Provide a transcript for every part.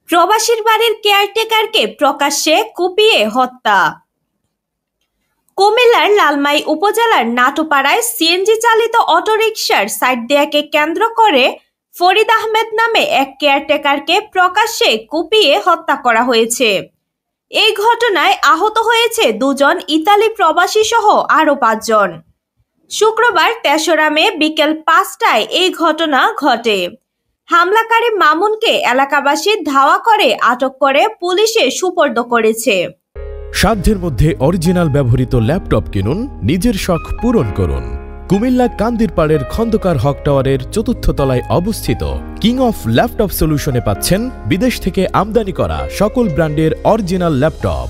প্রবাসীর বাড়ির কেয়ারটেকারকে প্রকাশ্যে কুপিয়ে হত্যা। কুমিল্লার লালমাই উপজেলার নাটুপাড়ায় সিএনজি চালিত অটোরিকশার সাইড দেয়াকে কেন্দ্র করে ফরিদ আহমেদ নামে এক কেয়ারটেকারকে প্রকাশ্যে কুপিয়ে হত্যা করা হয়েছে। এই ঘটনায় আহত হয়েছে দুজন ইতালি প্রবাসী সহ আরো 5 জন। শুক্রবার ৩রা মে বিকেল ৫টায় এই ঘটনা ঘটে। হামলাকারী মামুনকে এলাকাবাসী ধাওয়া করে আটক করে পুলিশে সুপর্দ করেছে। সাধ্যের মধ্যে অরিজিনাল ব্যবহৃত ল্যাপটপ কিনুন, নিজের শখ পূরণ করুন। কুমিল্লা কান্দিরপাড়ের খন্দকার হক টাওয়ারের ৪র্থ তলায় অবস্থিত কিং অফ ল্যাপটপ সলিউশনে পাচ্ছেন বিদেশ থেকে আমদানি করা সকল ব্র্যান্ডের অরিজিনাল ল্যাপটপ।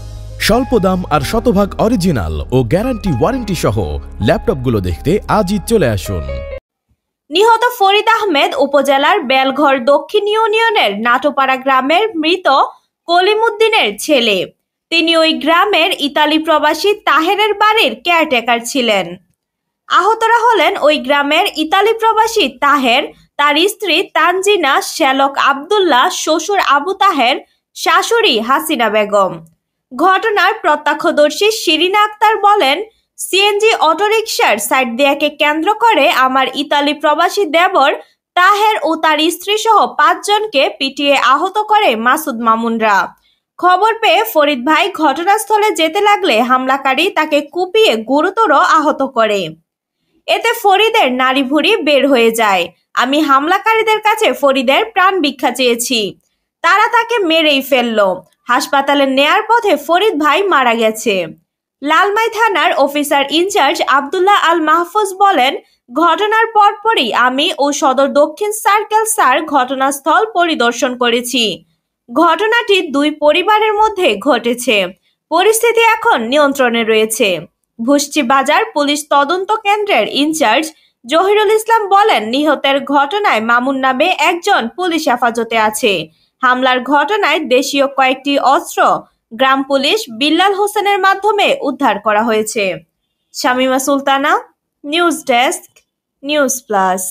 স্বল্প দাম আর শতভাগ অরিজিনাল ও গ্যারান্টি ওয়ারেন্টি সহ ল্যাপটপগুলো দেখতে আজই চলে আসুন। নিহত ফরিদ আহমেদ উপজেলার বেলঘর দক্ষিণ ইউনিয়নের নাটোপাড়া গ্রামের মৃত কলিমুদ্দিনের ছেলে। তিনি ওই গ্রামের ইতালি প্রবাসী তাহেরের বাড়ির কেয়ারটেকার ছিলেন। আহতরা হলেন ওই গ্রামের ইতালি প্রবাসী তাহের, তার স্ত্রী তানজিনা, শ্যালক আব্দুল্লাহ, শ্বশুর আবু তাহের, শাশুড়ি হাসিনা বেগম। ঘটনার প্রত্যক্ষদর্শী শিরিনা আক্তার বলেন, সিএনজি অটোরিকশার সাইড দেয়াকে কেন্দ্র করে আমার ইতালি প্রবাসী দেবর তাহের ও তার স্ত্রী সহ 5 জনকে পিটিয়ে আহত করে মাসুদ মামুনরা। খবর পেয়ে ফরিদ ভাই ঘটনাস্থলে যেতে লাগলে হামলাকারী তাকে কুপিয়ে গুরুতর আহত করে। এতে ফরিদের নাড়ি ভুড়ি বের হয়ে যায়। আমি হামলাকারীদের কাছে ফরিদের প্রাণ ভিক্ষা চেয়েছি, তারা তাকে মেরেই ফেললো। হাসপাতালে নেয়ার পথে ফরিদ ভাই মারা গেছে। লালমাই থানার অফিসার ইনচার্জ আব্দুল্লাহ আল মাহফুজ বলেন, ঘটনার পরপরই আমি ও সদর দক্ষিণ সার্কেল স্যার ঘটনাস্থল পরিদর্শন করেছি। ঘটনাটি 2 পরিবারের মধ্যে ঘটেছে। পরিস্থিতি এখন নিয়ন্ত্রণে রয়েছে। ভুষ্টি বাজার পুলিশ তদন্ত কেন্দ্রের ইনচার্জ জহিরুল ইসলাম বলেন, নিহতের ঘটনায় মামুন নামে একজন পুলিশ হেফাজতে আছে। হামলার ঘটনায় দেশীয় কয়েকটি অস্ত্র গ্রাম পুলিশ বিল্লাল হোসেনের মাধ্যমে উদ্ধার করা হয়েছে। Shamima Sultana, news desk, news plus.